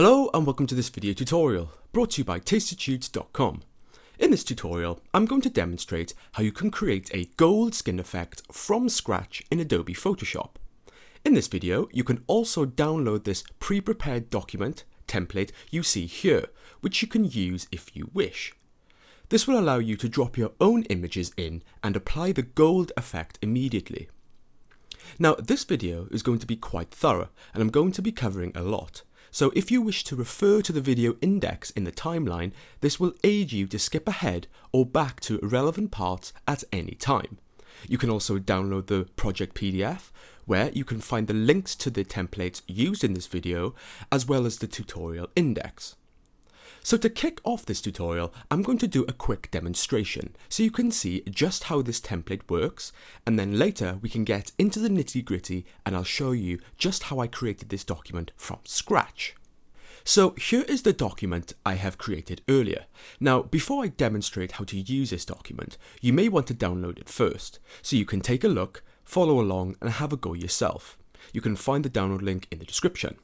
Hello and welcome to this video tutorial, brought to you by tastytudes.com. In this tutorial, I'm going to demonstrate how you can create a gold skin effect from scratch in Adobe Photoshop. In this video, you can also download this pre-prepared document template you see here, which you can use if you wish. This will allow you to drop your own images in and apply the gold effect immediately. Now, this video is going to be quite thorough and I'm going to be covering a lot. So if you wish to refer to the video index in the timeline, this will aid you to skip ahead or back to relevant parts at any time. You can also download the project PDF, where you can find the links to the templates used in this video, as well as the tutorial index. So to kick off this tutorial, I'm going to do a quick demonstration so you can see just how this template works, and then later we can get into the nitty-gritty and I'll show you just how I created this document from scratch. So here is the document I have created earlier. Now, before I demonstrate how to use this document, you may want to download it first, so you can take a look, follow along and have a go yourself. You can find the download link in the description.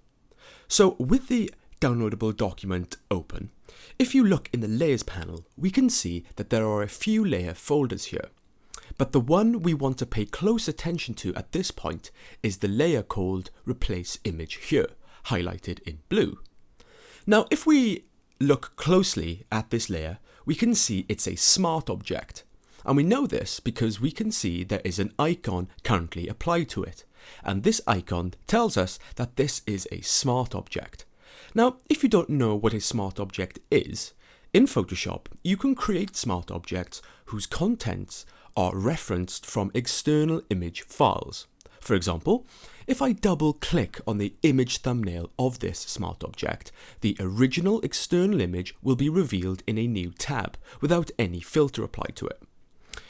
So with the downloadable document open, if you look in the layers panel, we can see that there are a few layer folders here. But the one we want to pay close attention to at this point is the layer called Replace Image here, highlighted in blue. Now, if we look closely at this layer, we can see it's a smart object. And we know this because we can see there is an icon currently applied to it. And this icon tells us that this is a smart object. Now, if you don't know what a smart object is, in Photoshop, you can create smart objects whose contents are referenced from external image files. For example, if I double click on the image thumbnail of this smart object, the original external image will be revealed in a new tab without any filter applied to it.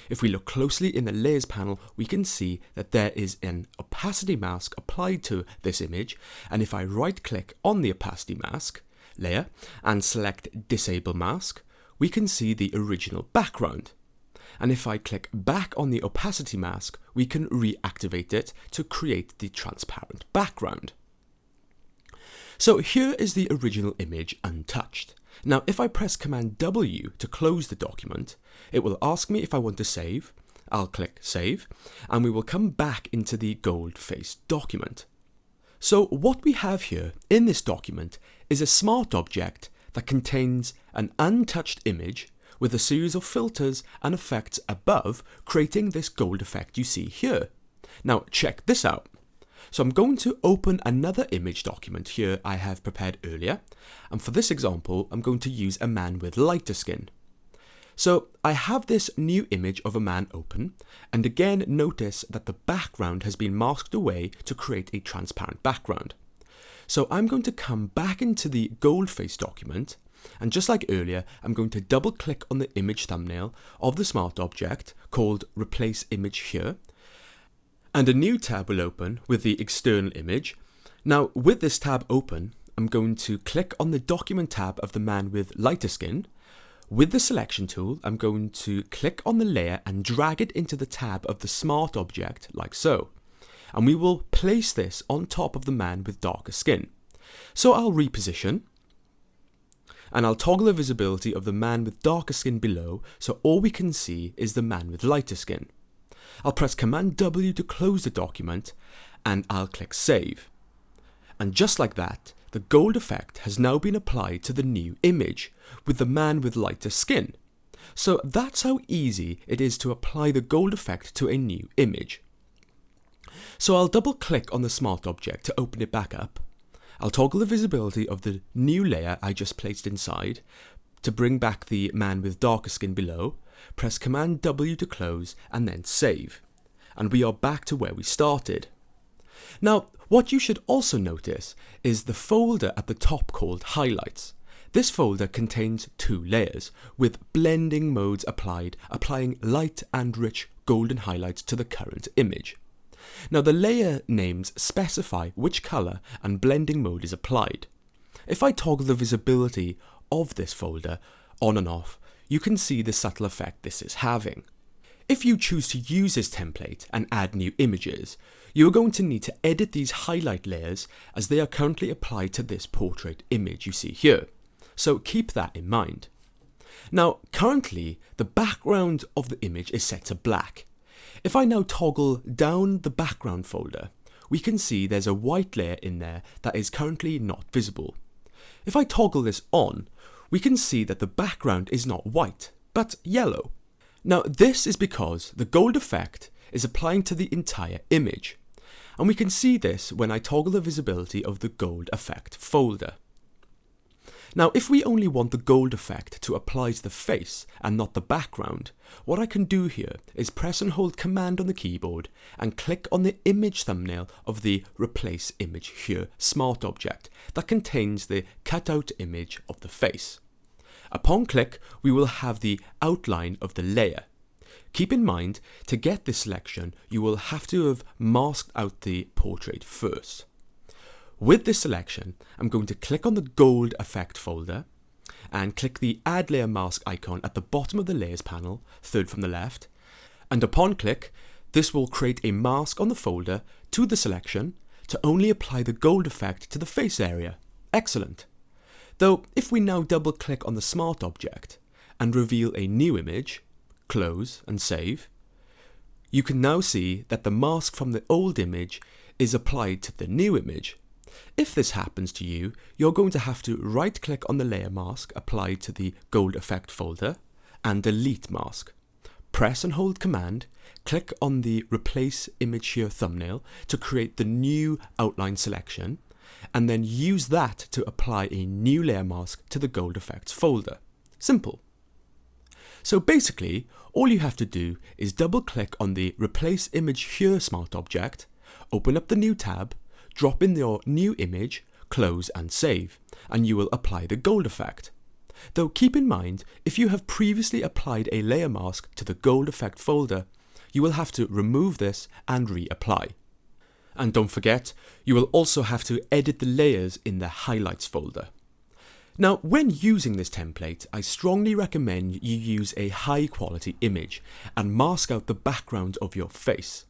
If we look closely in the layers panel, we can see that there is an opacity mask applied to this image, and if I right click on the opacity mask layer and select disable mask, we can see the original background. And if I click back on the opacity mask, we can reactivate it to create the transparent background. So here is the original image untouched. Now, if I press Command W to close the document, it will ask me if I want to save. I'll click Save, and we will come back into the gold-faced document. So what we have here in this document is a smart object that contains an untouched image with a series of filters and effects above, creating this gold effect you see here. Now, check this out. So I'm going to open another image document here I have prepared earlier, and for this example I'm going to use a man with lighter skin. So I have this new image of a man open, and again notice that the background has been masked away to create a transparent background. So I'm going to come back into the gold face document, and just like earlier, I'm going to double click on the image thumbnail of the smart object called Replace Image here, and a new tab will open with the external image. Now, with this tab open, I'm going to click on the document tab of the man with lighter skin. With the selection tool, I'm going to click on the layer and drag it into the tab of the smart object, like so. And we will place this on top of the man with darker skin. So I'll reposition, and I'll toggle the visibility of the man with darker skin below, so all we can see is the man with lighter skin. I'll press Command W to close the document, and I'll click Save. And just like that, the gold effect has now been applied to the new image with the man with lighter skin. So that's how easy it is to apply the gold effect to a new image. So I'll double click on the smart object to open it back up. I'll toggle the visibility of the new layer I just placed inside to bring back the man with darker skin below, press Command W to close and then save. And we are back to where we started. Now, what you should also notice is the folder at the top called Highlights. This folder contains two layers with blending modes applied, applying light and rich golden highlights to the current image. Now, the layer names specify which color and blending mode is applied. If I toggle the visibility of this folder on and off, you can see the subtle effect this is having. If you choose to use this template and add new images, you are going to need to edit these highlight layers as they are currently applied to this portrait image you see here. So keep that in mind. Now, currently, the background of the image is set to black. If I now toggle down the background folder, we can see there's a white layer in there that is currently not visible. If I toggle this on, we can see that the background is not white, but yellow. Now, this is because the gold effect is applying to the entire image, and we can see this when I toggle the visibility of the gold effect folder. Now, if we only want the gold effect to apply to the face and not the background, what I can do here is press and hold Command on the keyboard and click on the image thumbnail of the Replace Image Here smart object that contains the cutout image of the face. Upon click, we will have the outline of the layer. Keep in mind, to get this selection, you will have to have masked out the portrait first. With this selection, I'm going to click on the gold effect folder and click the add layer mask icon at the bottom of the layers panel, third from the left, and upon click, this will create a mask on the folder to the selection to only apply the gold effect to the face area. Excellent. Though if we now double click on the smart object and reveal a new image, close and save, you can now see that the mask from the old image is applied to the new image. If this happens to you, you're going to have to right click on the layer mask applied to the gold effect folder and delete mask. Press and hold Command, click on the Replace Image Here thumbnail to create the new outline selection, and then use that to apply a new layer mask to the gold effects folder. Simple. So basically, all you have to do is double click on the Replace Image Here smart object, open up the new tab, drop in your new image, close and save, and you will apply the gold effect. Though keep in mind, if you have previously applied a layer mask to the gold effect folder, you will have to remove this and reapply. And don't forget, you will also have to edit the layers in the highlights folder. Now, when using this template, I strongly recommend you use a high quality image and mask out the background of your face.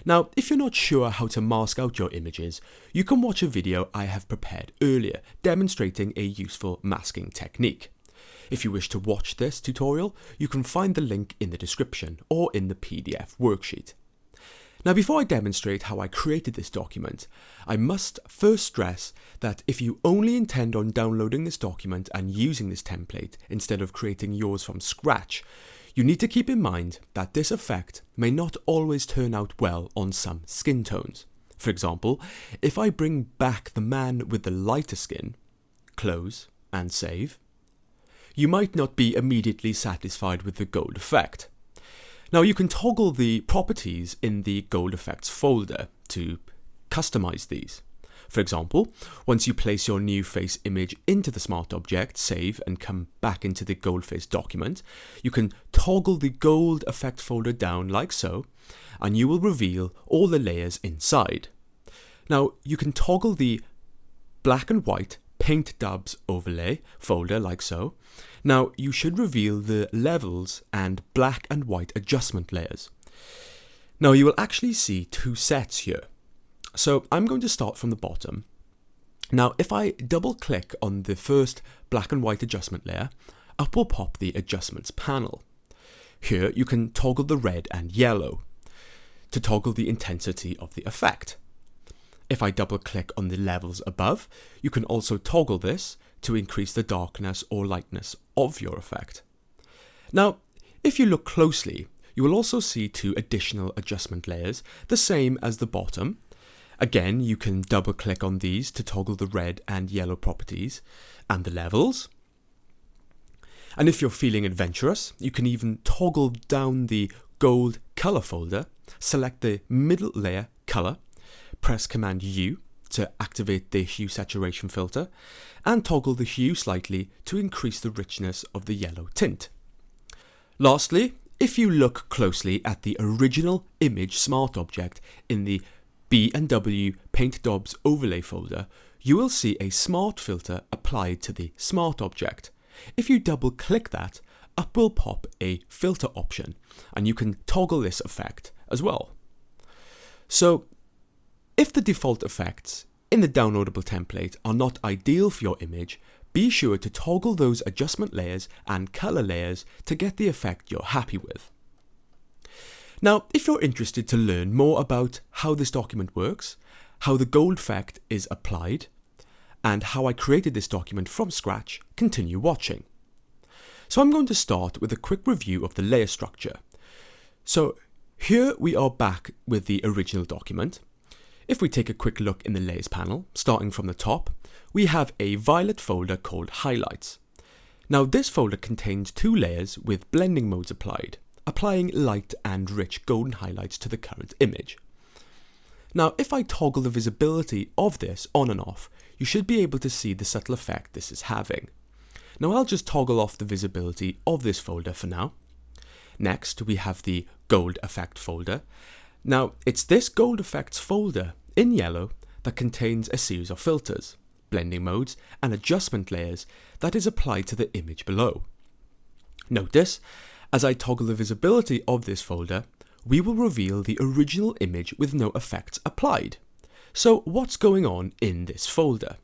Now, if you're not sure how to mask out your images, you can watch a video I have prepared earlier demonstrating a useful masking technique. If you wish to watch this tutorial, you can find the link in the description or in the PDF worksheet. Now, before I demonstrate how I created this document, I must first stress that if you only intend on downloading this document and using this template instead of creating yours from scratch, you need to keep in mind that this effect may not always turn out well on some skin tones. For example, if I bring back the man with the lighter skin, close and save, you might not be immediately satisfied with the gold effect. Now, you can toggle the properties in the gold effects folder to customize these. For example, once you place your new face image into the smart object, save and come back into the gold face document, you can toggle the gold effect folder down like so, and you will reveal all the layers inside. Now, you can toggle the black and white paint dubs overlay folder like so. Now, you should reveal the levels and black and white adjustment layers. Now, you will actually see two sets here. So I'm going to start from the bottom. Now, if I double click on the first black and white adjustment layer, up will pop the adjustments panel. Here you can toggle the red and yellow to toggle the intensity of the effect. If I double click on the levels above, you can also toggle this to increase the darkness or lightness of your effect. Now, if you look closely, you will also see two additional adjustment layers, the same as the bottom. Again, you can double click on these to toggle the red and yellow properties and the levels. And if you're feeling adventurous, you can even toggle down the gold color folder, select the middle layer color, press Command U to activate the hue saturation filter, and toggle the hue slightly to increase the richness of the yellow tint. Lastly, if you look closely at the original image smart object in the B&W Paint Daubs overlay folder, you will see a smart filter applied to the smart object. If you double click that, up will pop a filter option, and you can toggle this effect as well. So if the default effects in the downloadable template are not ideal for your image, be sure to toggle those adjustment layers and color layers to get the effect you're happy with. Now, if you're interested to learn more about how this document works, how the gold effect is applied, and how I created this document from scratch, continue watching. So I'm going to start with a quick review of the layer structure. So here we are back with the original document. If we take a quick look in the layers panel, starting from the top, we have a violet folder called highlights. Now this folder contains two layers with blending modes applied, applying light and rich golden highlights to the current image. Now if I toggle the visibility of this on and off, you should be able to see the subtle effect this is having. Now I'll just toggle off the visibility of this folder for now. Next we have the gold effect folder. Now it's this gold effects folder in yellow that contains a series of filters, blending modes and adjustment layers that is applied to the image below. Notice, as I toggle the visibility of this folder, we will reveal the original image with no effects applied. So what's going on in this folder?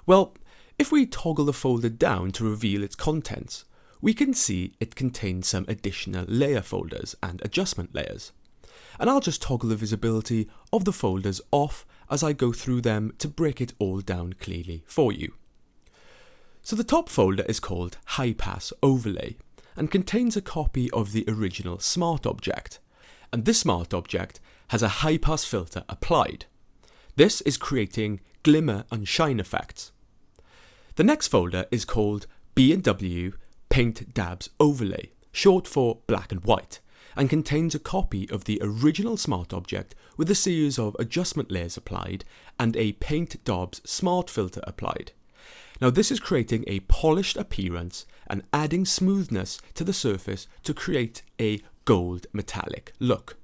Well, if we toggle the folder down to reveal its contents, we can see it contains some additional layer folders and adjustment layers. And I'll just toggle the visibility of the folders off as I go through them to break it all down clearly for you. So the top folder is called High Pass Overlay and contains a copy of the original smart object. And this smart object has a high pass filter applied. This is creating glimmer and shine effects. The next folder is called B&W Paint Dabs Overlay, short for black and white, and contains a copy of the original smart object with a series of adjustment layers applied and a Paint Dabs smart filter applied. Now this is creating a polished appearance and adding smoothness to the surface to create a gold metallic look.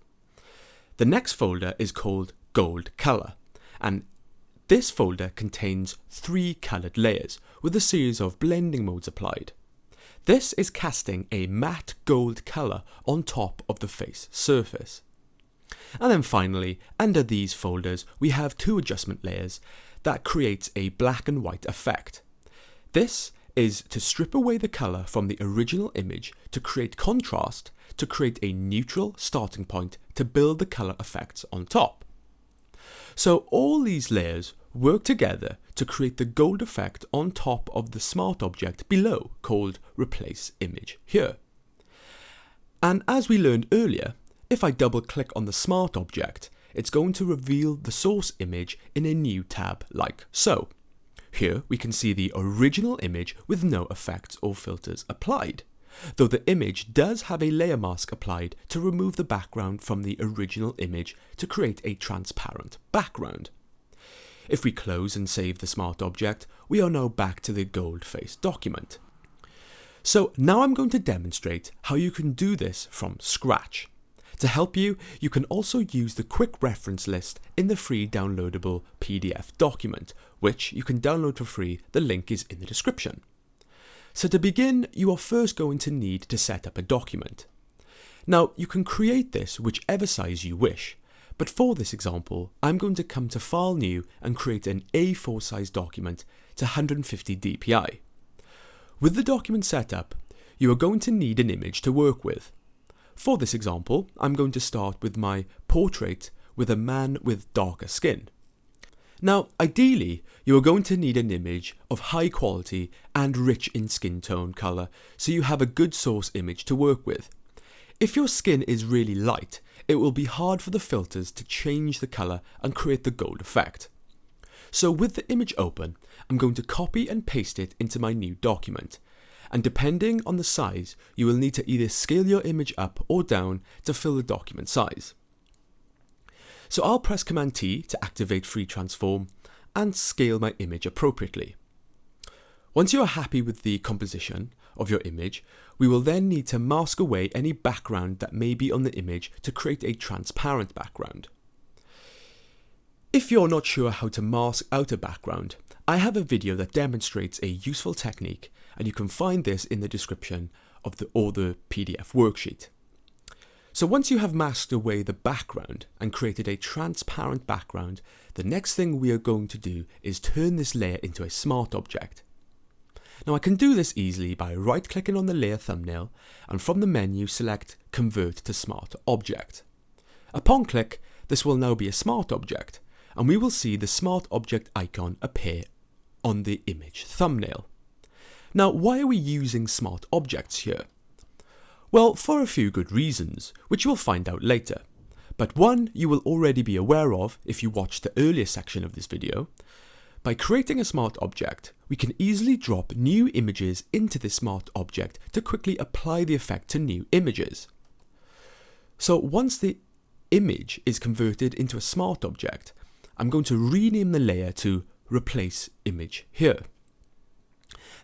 The next folder is called Gold Color, and this folder contains 3 colored layers with a series of blending modes applied. This is casting a matte gold color on top of the face surface. And then finally, under these folders, we have 2 adjustment layers that creates a black and white effect. This is to strip away the color from the original image to create contrast, to create a neutral starting point to build the color effects on top. So all these layers work together to create the gold effect on top of the smart object below, called Replace Image here. And as we learned earlier, if I double click on the smart object, it's going to reveal the source image in a new tab like so. Here we can see the original image with no effects or filters applied, though the image does have a layer mask applied to remove the background from the original image to create a transparent background. If we close and save the smart object, we are now back to the gold face document. So now I'm going to demonstrate how you can do this from scratch. To help you, you can also use the quick reference list in the free downloadable PDF document, which you can download for free. The link is in the description. So to begin, you are first going to need to set up a document. Now you can create this whichever size you wish, but for this example, I'm going to come to File New and create an A4 size document to 150 dpi. With the document set up, you are going to need an image to work with. For this example, I'm going to start with my portrait with a man with darker skin. Now, ideally, you are going to need an image of high quality and rich in skin tone colour, so you have a good source image to work with. If your skin is really light, it will be hard for the filters to change the colour and create the gold effect. So with the image open, I'm going to copy and paste it into my new document. And depending on the size, you will need to either scale your image up or down to fill the document size. So I'll press Command T to activate Free Transform and scale my image appropriately. Once you are happy with the composition of your image, we will then need to mask away any background that may be on the image to create a transparent background. If you're not sure how to mask out a background, I have a video that demonstrates a useful technique, and you can find this in the description of the PDF worksheet. So once you have masked away the background and created a transparent background, the next thing we are going to do is turn this layer into a smart object. Now I can do this easily by right-clicking on the layer thumbnail and from the menu select Convert to Smart Object. Upon click, this will now be a smart object, and we will see the smart object icon appear on the image thumbnail. Now, why are we using smart objects here? Well, for a few good reasons, which you'll find out later. But one you will already be aware of if you watched the earlier section of this video. By creating a smart object, we can easily drop new images into this smart object to quickly apply the effect to new images. So once the image is converted into a smart object, I'm going to rename the layer to Replace Image here.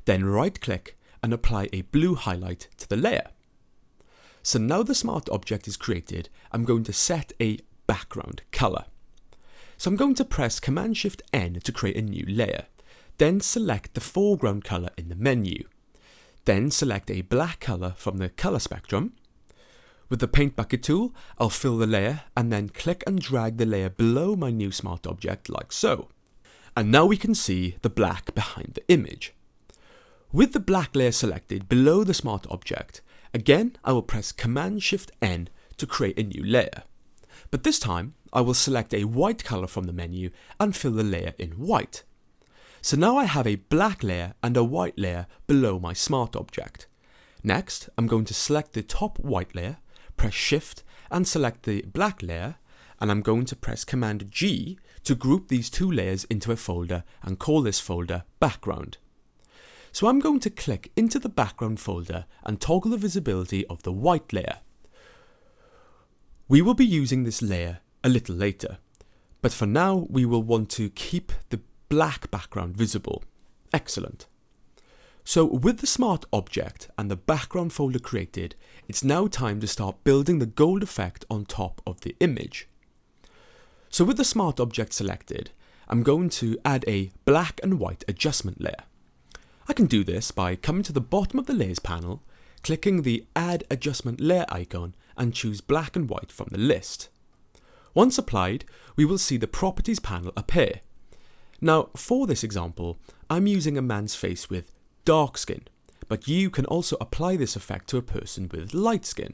Then right-click and apply a blue highlight to the layer. So now the smart object is created, I'm going to set a background color. So I'm going to press Command-Shift-N to create a new layer. Then select the foreground color in the menu. Then select a black color from the color spectrum. With the Paint Bucket tool, I'll fill the layer and then click and drag the layer below my new smart object like so. And now we can see the black behind the image. With the black layer selected below the smart object, again I will press Command-Shift-N to create a new layer. But this time I will select a white color from the menu and fill the layer in white. So now I have a black layer and a white layer below my smart object. Next, I'm going to select the top white layer, press Shift and select the black layer, and I'm going to press Command G to group these two layers into a folder and call this folder Background. So I'm going to click into the background folder and toggle the visibility of the white layer. We will be using this layer a little later, but for now we will want to keep the black background visible. Excellent. So with the smart object and the background folder created, it's now time to start building the gold effect on top of the image. So with the smart object selected, I'm going to add a black and white adjustment layer. I can do this by coming to the bottom of the layers panel, clicking the Add Adjustment Layer icon and choose black and white from the list. Once applied, we will see the Properties panel appear. Now for this example, I'm using a man's face with dark skin, but you can also apply this effect to a person with light skin.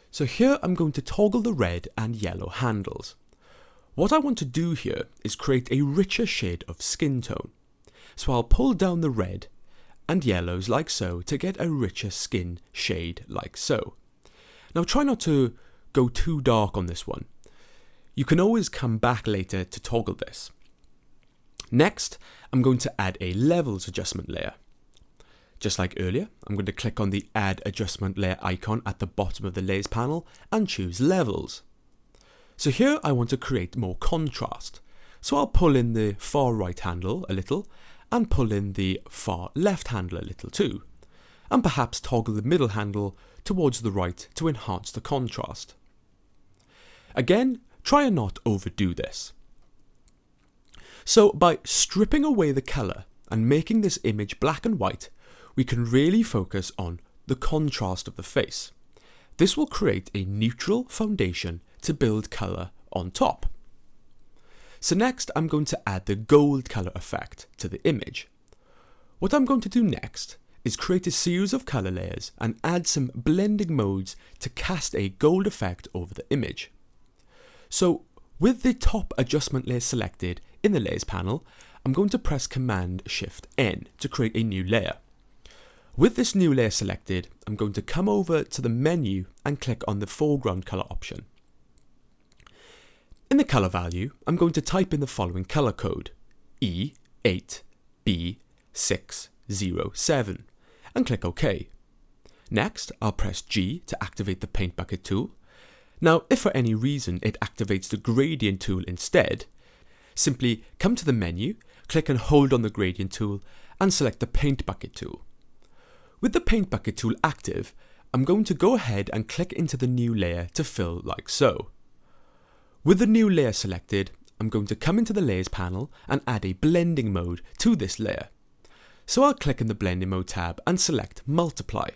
So here I'm going to toggle the red and yellow handles. What I want to do here is create a richer shade of skin tone. So I'll pull down the red and yellows like so to get a richer skin shade like so. Now try not to go too dark on this one. You can always come back later to toggle this. Next, I'm going to add a levels adjustment layer. Just like earlier, I'm going to click on the Add Adjustment Layer icon at the bottom of the layers panel and choose levels. So here I want to create more contrast. So I'll pull in the far right handle a little and pull in the far left handle a little too. And perhaps toggle the middle handle towards the right to enhance the contrast. Again, try and not overdo this. So by stripping away the color and making this image black and white, we can really focus on the contrast of the face. This will create a neutral foundation to build color on top. So next I'm going to add the gold color effect to the image. What I'm going to do next is create a series of color layers and add some blending modes to cast a gold effect over the image. So with the top adjustment layer selected in the layers panel, I'm going to press Command-Shift-N to create a new layer. With this new layer selected, I'm going to come over to the menu and click on the foreground color option. In the color value, I'm going to type in the following color code, E8B607, and click OK. Next, I'll press G to activate the Paint Bucket tool. Now, if for any reason it activates the Gradient tool instead, simply come to the menu, click and hold on the Gradient tool, and select the Paint Bucket tool. With the Paint Bucket tool active, I'm going to go ahead and click into the new layer to fill like so. With the new layer selected, I'm going to come into the Layers panel and add a blending mode to this layer. So I'll click in the Blending Mode tab and select Multiply.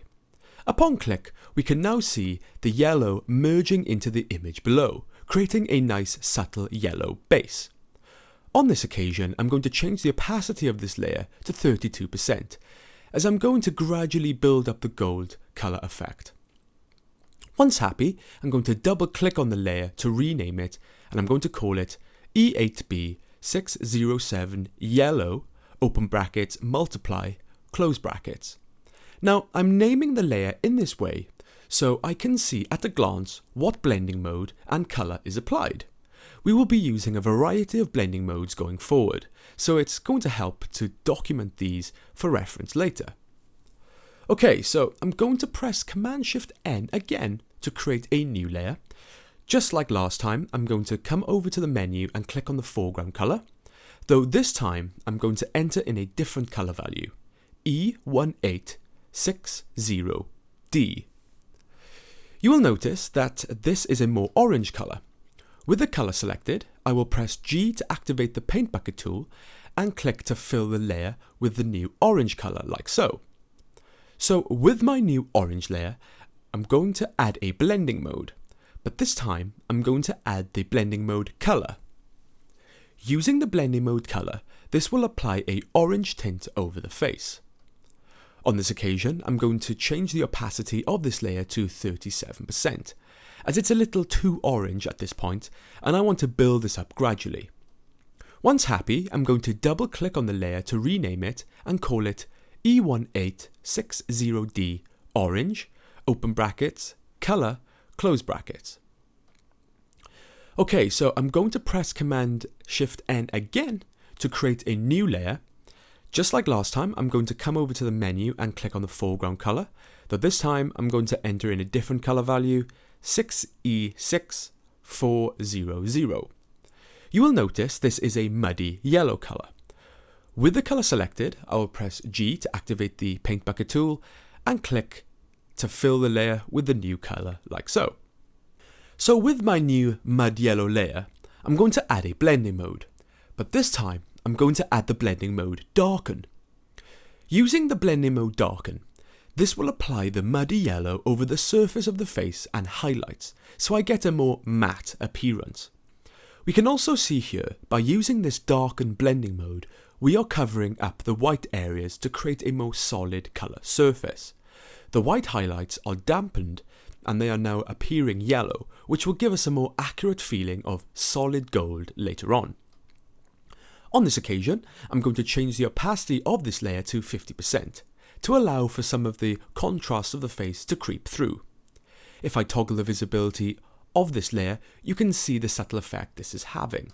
Upon click, we can now see the yellow merging into the image below, creating a nice subtle yellow base. On this occasion, I'm going to change the opacity of this layer to 32%, as I'm going to gradually build up the gold colour effect. Once happy, I'm going to double click on the layer to rename it, and I'm going to call it E8B607 yellow, open brackets, multiply, close brackets. Now, I'm naming the layer in this way so I can see at a glance what blending mode and colour is applied. We will be using a variety of blending modes going forward, so it's going to help to document these for reference later. Okay, so I'm going to press Command-Shift-N again to create a new layer. Just like last time, I'm going to come over to the menu and click on the foreground colour, though this time I'm going to enter in a different colour value, E1860D. You will notice that this is a more orange colour. With the colour selected, I will press G to activate the paint bucket tool and click to fill the layer with the new orange colour like so. So with my new orange layer, I'm going to add a blending mode, but this time I'm going to add the blending mode colour. Using the blending mode colour, this will apply a orange tint over the face. On this occasion, I'm going to change the opacity of this layer to 37%, as it's a little too orange at this point, and I want to build this up gradually. Once happy, I'm going to double click on the layer to rename it and call it E1860D orange, open brackets, colour, close brackets. Okay, so I'm going to press Command-Shift-N again to create a new layer. Just like last time, I'm going to come over to the menu and click on the foreground colour, though this time I'm going to enter in a different colour value, 6E6400. You will notice this is a muddy yellow colour. With the colour selected, I will press G to activate the paint bucket tool and click to fill the layer with the new colour like so. So with my new mud yellow layer, I'm going to add a blending mode, but this time I'm going to add the blending mode darken. Using the blending mode darken, this will apply the muddy yellow over the surface of the face and highlights, so I get a more matte appearance. We can also see here, by using this darken blending mode, we are covering up the white areas to create a more solid colour surface. The white highlights are dampened and they are now appearing yellow, which will give us a more accurate feeling of solid gold later on. On this occasion, I'm going to change the opacity of this layer to 50% to allow for some of the contrast of the face to creep through. If I toggle the visibility of this layer, you can see the subtle effect this is having.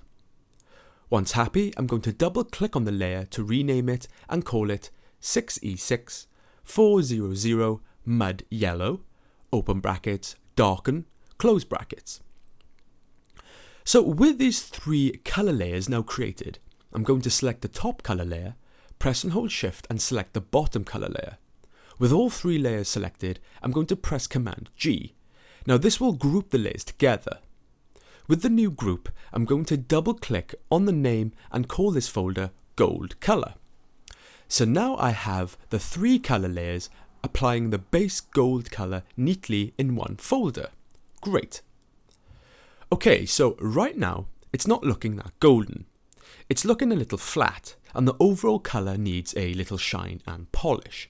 Once happy, I'm going to double click on the layer to rename it and call it 6E6400 mud yellow, open brackets, darken, close brackets. So with these three colour layers now created, I'm going to select the top colour layer, press and hold Shift and select the bottom colour layer. With all three layers selected, I'm going to press Command G. Now this will group the layers together. With the new group, I'm going to double click on the name and call this folder Gold Colour. So now I have the three colour layers applying the base gold colour neatly in one folder. Great. Okay, so right now it's not looking that golden. It's looking a little flat and the overall colour needs a little shine and polish.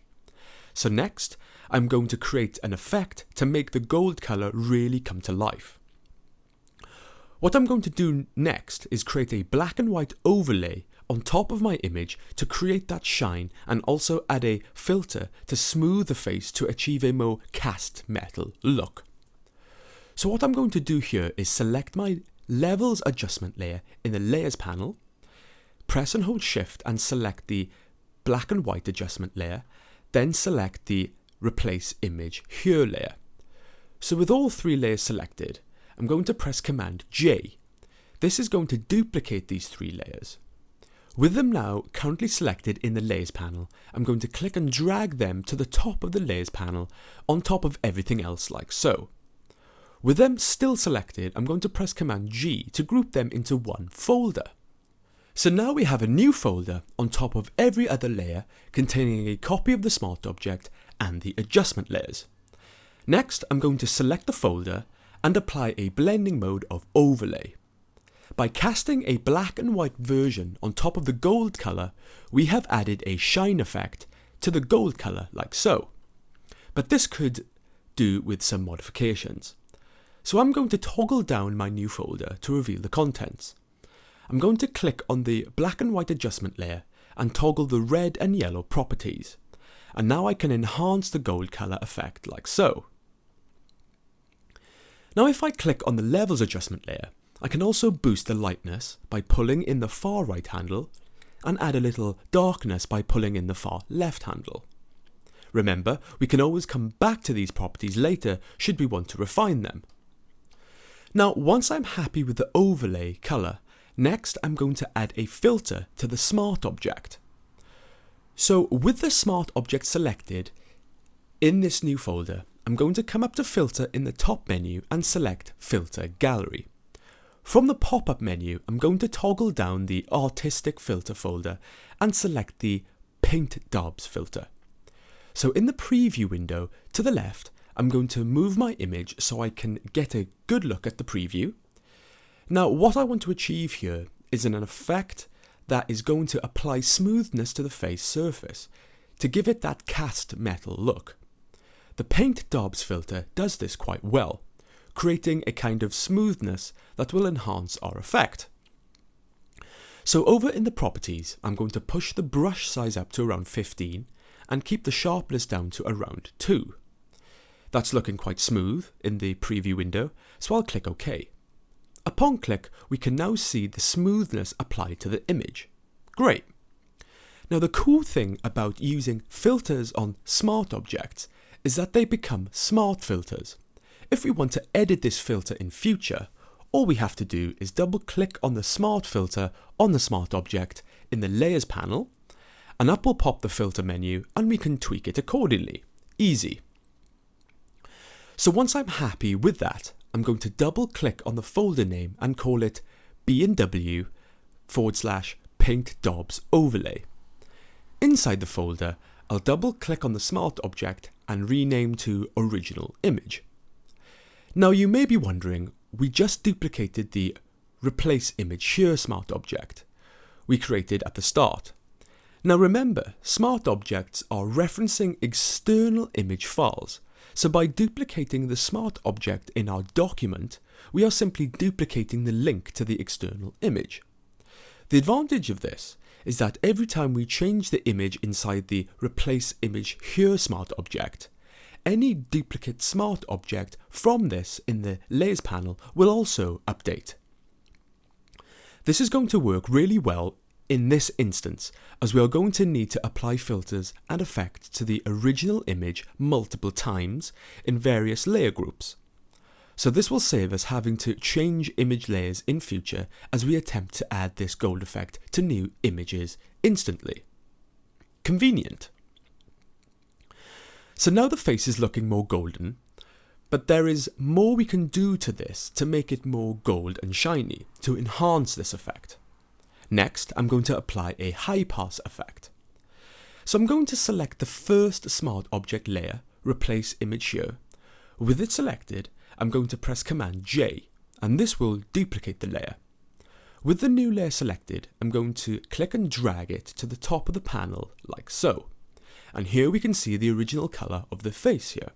So next, I'm going to create an effect to make the gold colour really come to life. What I'm going to do next is create a black and white overlay on top of my image to create that shine and also add a filter to smooth the face to achieve a more cast metal look. So what I'm going to do here is select my levels adjustment layer in the layers panel, press and hold Shift and select the black and white adjustment layer, then select the replace image here layer. So with all three layers selected, I'm going to press Command J. This is going to duplicate these three layers. With them now currently selected in the layers panel, I'm going to click and drag them to the top of the layers panel on top of everything else like so. With them still selected, I'm going to press Command G to group them into one folder. So now we have a new folder on top of every other layer containing a copy of the smart object and the adjustment layers. Next, I'm going to select the folder and apply a blending mode of overlay. By casting a black and white version on top of the gold colour, we have added a shine effect to the gold colour like so. But this could do with some modifications. So I'm going to toggle down my new folder to reveal the contents. I'm going to click on the black and white adjustment layer and toggle the red and yellow properties. And now I can enhance the gold colour effect like so. Now if I click on the levels adjustment layer, I can also boost the lightness by pulling in the far right handle and add a little darkness by pulling in the far left handle. Remember, we can always come back to these properties later should we want to refine them. Now, once I'm happy with the overlay colour, next I'm going to add a filter to the smart object. So with the smart object selected in this new folder, I'm going to come up to Filter in the top menu and select Filter Gallery. From the pop-up menu, I'm going to toggle down the Artistic Filter folder and select the Paint Daubs filter. So in the preview window to the left, I'm going to move my image so I can get a good look at the preview. Now what I want to achieve here is an effect that is going to apply smoothness to the face surface to give it that cast metal look. The Paint Daubs filter does this quite well, creating a kind of smoothness that will enhance our effect. So over in the properties, I'm going to push the brush size up to around 15 and keep the sharpness down to around 2. That's looking quite smooth in the preview window, so I'll click OK. Upon click, we can now see the smoothness applied to the image. Great. Now the cool thing about using filters on smart objects is that they become smart filters. If we want to edit this filter in future, all we have to do is double click on the smart filter on the smart object in the layers panel, and up will pop the filter menu and we can tweak it accordingly. Easy. So once I'm happy with that, I'm going to double click on the folder name and call it B&W/Paint Daubs overlay. Inside the folder, I'll double click on the smart object and rename to original image. Now you may be wondering, we just duplicated the replace image here smart object we created at the start. Now remember, smart objects are referencing external image files, so by duplicating the smart object in our document, we are simply duplicating the link to the external image. The advantage of this is that every time we change the image inside the replace image here smart object, any duplicate smart object from this in the layers panel will also update. This is going to work really well in this instance, as we are going to need to apply filters and effects to the original image multiple times in various layer groups. So this will save us having to change image layers in future as we attempt to add this gold effect to new images instantly. Convenient. So now the face is looking more golden, but there is more we can do to this to make it more gold and shiny to enhance this effect. Next, I'm going to apply a high pass effect. So I'm going to select the first smart object layer, replace image here. With it selected, I'm going to press Command J, and this will duplicate the layer. With the new layer selected, I'm going to click and drag it to the top of the panel like so. And here we can see the original colour of the face here.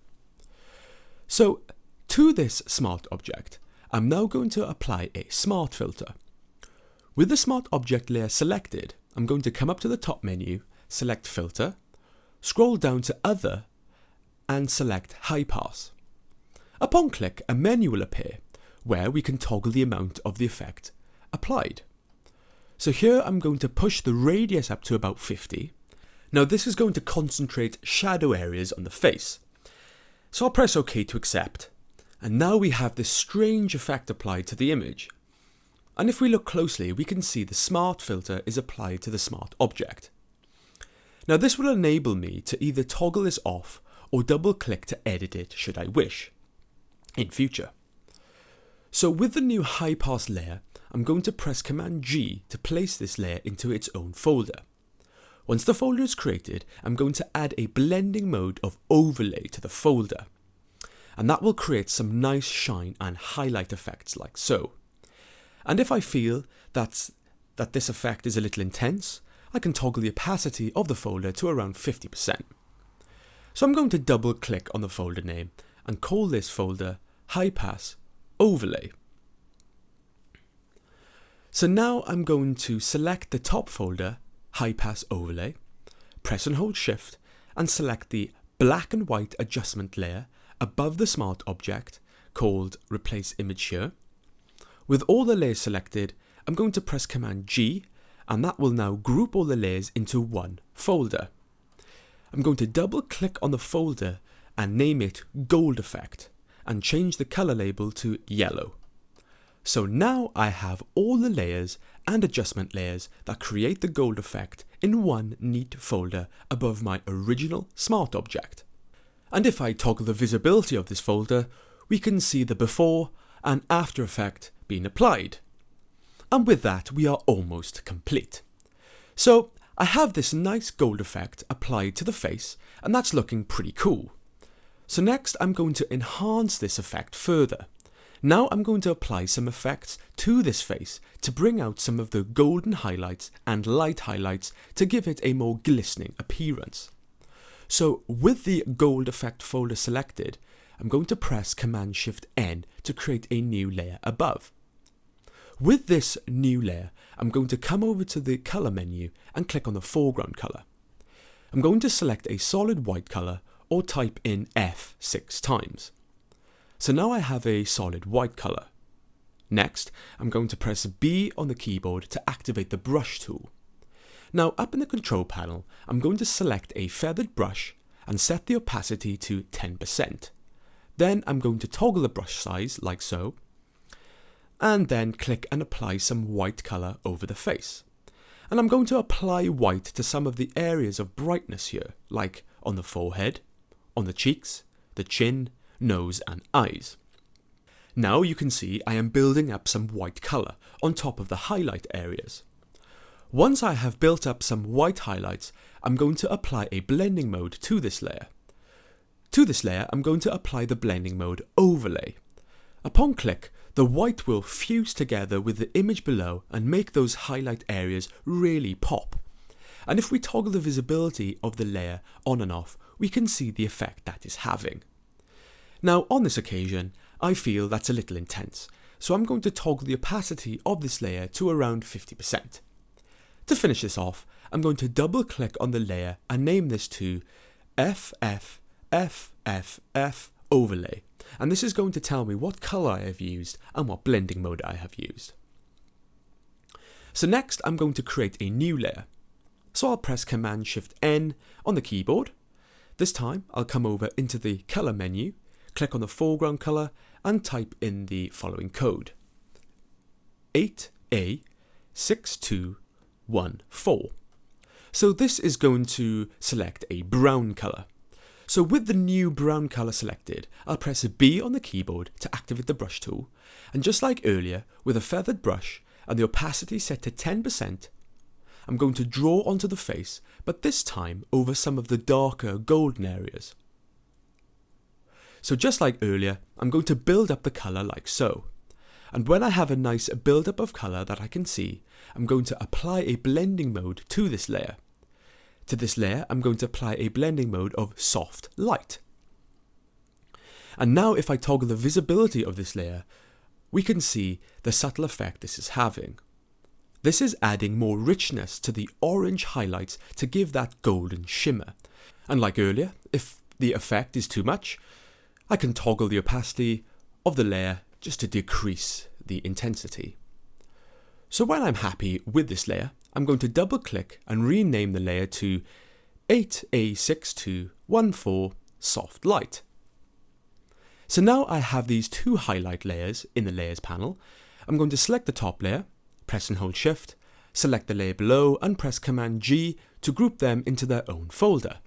So to this smart object, I'm now going to apply a smart filter. With the smart object layer selected, I'm going to come up to the top menu, select filter, scroll down to other and select high pass. Upon click, a menu will appear where we can toggle the amount of the effect applied. So here I'm going to push the radius up to about 50. Now this is going to concentrate shadow areas on the face. So I'll press OK to accept. And now we have this strange effect applied to the image. And if we look closely, we can see the smart filter is applied to the smart object. Now this will enable me to either toggle this off or double click to edit it should I wish in future. So with the new high pass layer, I'm going to press Command G to place this layer into its own folder. Once the folder is created, I'm going to add a blending mode of overlay to the folder. and that will create some nice shine and highlight effects like so. And if I feel that this effect is a little intense, I can toggle the opacity of the folder to around 50%. So I'm going to double click on the folder name and call this folder High Pass Overlay. So now I'm going to select the top folder, High Pass Overlay, press and hold Shift, and select the black and white adjustment layer above the smart object called Replace Image here. With all the layers selected, I'm going to press Command G, and that will now group all the layers into one folder. I'm going to double click on the folder and name it Gold Effect, and change the color label to yellow. So now I have all the layers and adjustment layers that create the gold effect in one neat folder above my original smart object. And if I toggle the visibility of this folder, we can see the before and after effect being applied. And with that, we are almost complete. So I have this nice gold effect applied to the face, and that's looking pretty cool. So next I'm going to enhance this effect further. Now I'm going to apply some effects to this face to bring out some of the golden highlights and light highlights to give it a more glistening appearance. So with the gold effect folder selected, I'm going to press Command-Shift-N to create a new layer above. With this new layer, I'm going to come over to the color menu and click on the foreground color. I'm going to select a solid white color or type in F 6 times. So now I have a solid white color. Next, I'm going to press B on the keyboard to activate the brush tool. Now up in the control panel, I'm going to select a feathered brush and set the opacity to 10%. Then I'm going to toggle the brush size like so, and then click and apply some white color over the face. And I'm going to apply white to some of the areas of brightness here, like on the forehead, on the cheeks, the chin, nose and eyes. Now you can see I am building up some white color on top of the highlight areas. Once I have built up some white highlights, I'm going to apply a blending mode to this layer. To this layer, I'm going to apply the blending mode overlay. Upon click, the white will fuse together with the image below and make those highlight areas really pop. And if we toggle the visibility of the layer on and off, we can see the effect that is having. Now on this occasion, I feel that's a little intense, so I'm going to toggle the opacity of this layer to around 50%. To finish this off, I'm going to double click on the layer and name this to FFFFF Overlay, and this is going to tell me what color I have used and what blending mode I have used. So next I'm going to create a new layer. So I'll press Command-Shift-N on the keyboard. This time I'll come over into the color menu, click on the foreground color and type in the following code: 8A6214. So this is going to select a brown color. So with the new brown color selected, I'll press a B on the keyboard to activate the brush tool, and just like earlier, with a feathered brush and the opacity set to 10%, I'm going to draw onto the face, but this time over some of the darker golden areas. So just like earlier, I'm going to build up the color like so. And when I have a nice build-up of color that I can see, I'm going to apply a blending mode to this layer. To this layer, I'm going to apply a blending mode of soft light. And now if I toggle the visibility of this layer, we can see the subtle effect this is having. This is adding more richness to the orange highlights to give that golden shimmer. And like earlier, if the effect is too much, I can toggle the opacity of the layer just to decrease the intensity. So when I'm happy with this layer, I'm going to double click and rename the layer to 8A6214 Soft Light. So now I have these two highlight layers in the layers panel. I'm going to select the top layer, press and hold Shift, select the layer below and press Command G to group them into their own folder.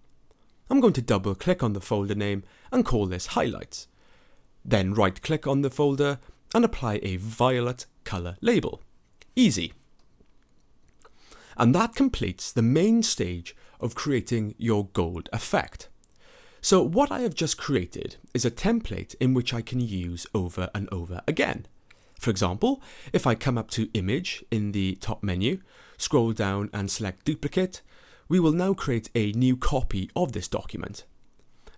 I'm going to double click on the folder name and call this Highlights. Then right click on the folder and apply a violet color label. Easy. And that completes the main stage of creating your gold effect. So what I have just created is a template in which I can use over and over again. For example, if I come up to Image in the top menu, scroll down and select Duplicate, we will now create a new copy of this document.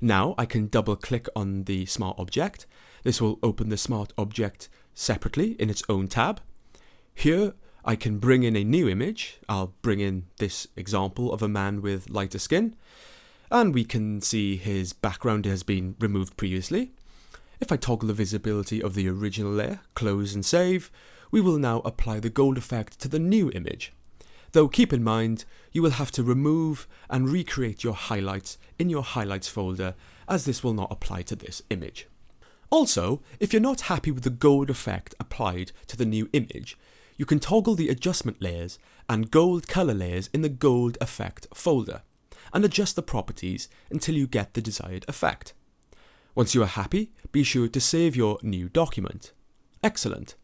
Now I can double click on the Smart Object. This will open the Smart Object separately in its own tab. Here I can bring in a new image. I'll bring in this example of a man with lighter skin, and we can see his background has been removed previously. If I toggle the visibility of the original layer, close and save, we will now apply the gold effect to the new image. Though keep in mind, you will have to remove and recreate your highlights in your highlights folder, as this will not apply to this image. Also, if you're not happy with the gold effect applied to the new image, you can toggle the adjustment layers and gold color layers in the gold effect folder and adjust the properties until you get the desired effect. Once you are happy, be sure to save your new document. Excellent.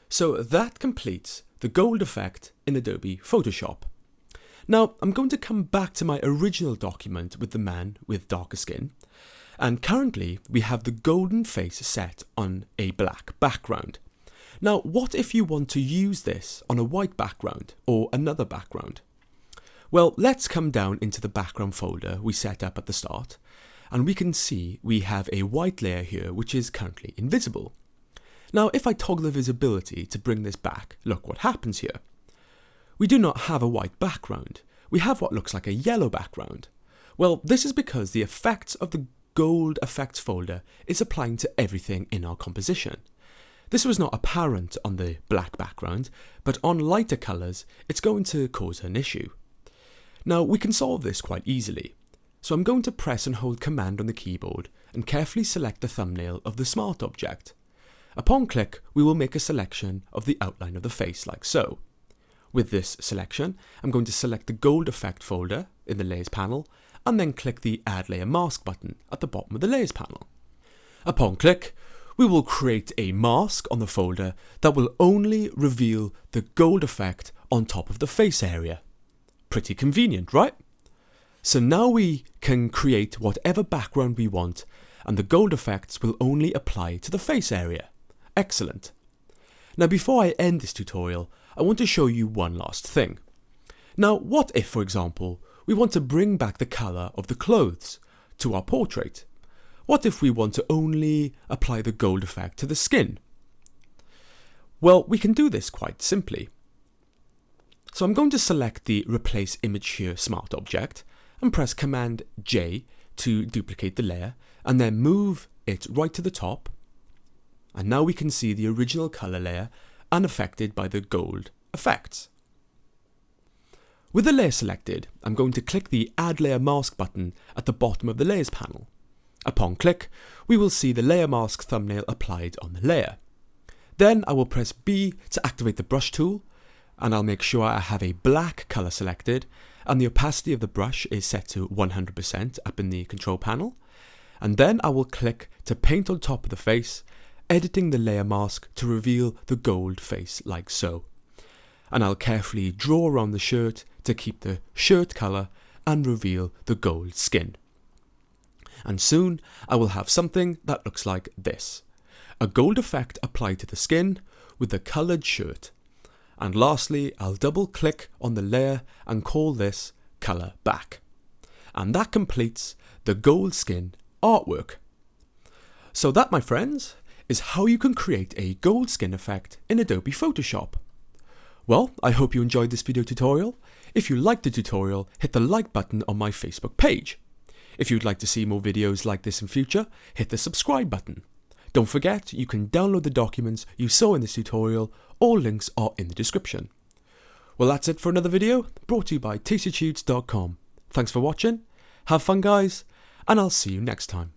So that completes the gold effect in Adobe Photoshop. Now I'm going to come back to my original document with the man with darker skin, and currently we have the golden face set on a black background. Now what if you want to use this on a white background or another background? Well, let's come down into the background folder we set up at the start, and we can see we have a white layer here which is currently invisible. Now if I toggle the visibility to bring this back, look what happens here. We do not have a white background, we have what looks like a yellow background. Well, this is because the effects of the gold effects folder is applying to everything in our composition. This was not apparent on the black background, but on lighter colours it's going to cause an issue. Now we can solve this quite easily. So I'm going to press and hold Command on the keyboard and carefully select the thumbnail of the Smart Object. Upon click, we will make a selection of the outline of the face like so. With this selection, I'm going to select the gold effect folder in the Layers panel and then click the Add Layer Mask button at the bottom of the Layers panel. Upon click, we will create a mask on the folder that will only reveal the gold effect on top of the face area. Pretty convenient, right? So now we can create whatever background we want, and the gold effects will only apply to the face area. Excellent. Now before I end this tutorial, I want to show you one last thing. Now what if, for example, we want to bring back the colour of the clothes to our portrait? What if we want to only apply the gold effect to the skin? Well, we can do this quite simply. So I'm going to select the Replace Image Here Smart Object and press Command J to duplicate the layer and then move it right to the top. And now we can see the original colour layer unaffected by the gold effects. With the layer selected, I'm going to click the Add Layer Mask button at the bottom of the Layers panel. Upon click, we will see the layer mask thumbnail applied on the layer. Then I will press B to activate the brush tool, and I'll make sure I have a black colour selected and the opacity of the brush is set to 100% up in the control panel. And then I will click to paint on top of the face, editing the layer mask to reveal the gold face like so. And I'll carefully draw around the shirt to keep the shirt colour and reveal the gold skin. And soon I will have something that looks like this. A gold effect applied to the skin with the coloured shirt. And lastly, I'll double click on the layer and call this Colour Back. And that completes the gold skin artwork. So that, my friends, is how you can create a gold skin effect in Adobe Photoshop. Well, I hope you enjoyed this video tutorial. If you liked the tutorial, hit the like button on my Facebook page. If you'd like to see more videos like this in future, hit the subscribe button. Don't forget, you can download the documents you saw in this tutorial. All links are in the description. Well, that's it for another video, brought to you by tastytudes.com. Thanks for watching, have fun guys, and I'll see you next time.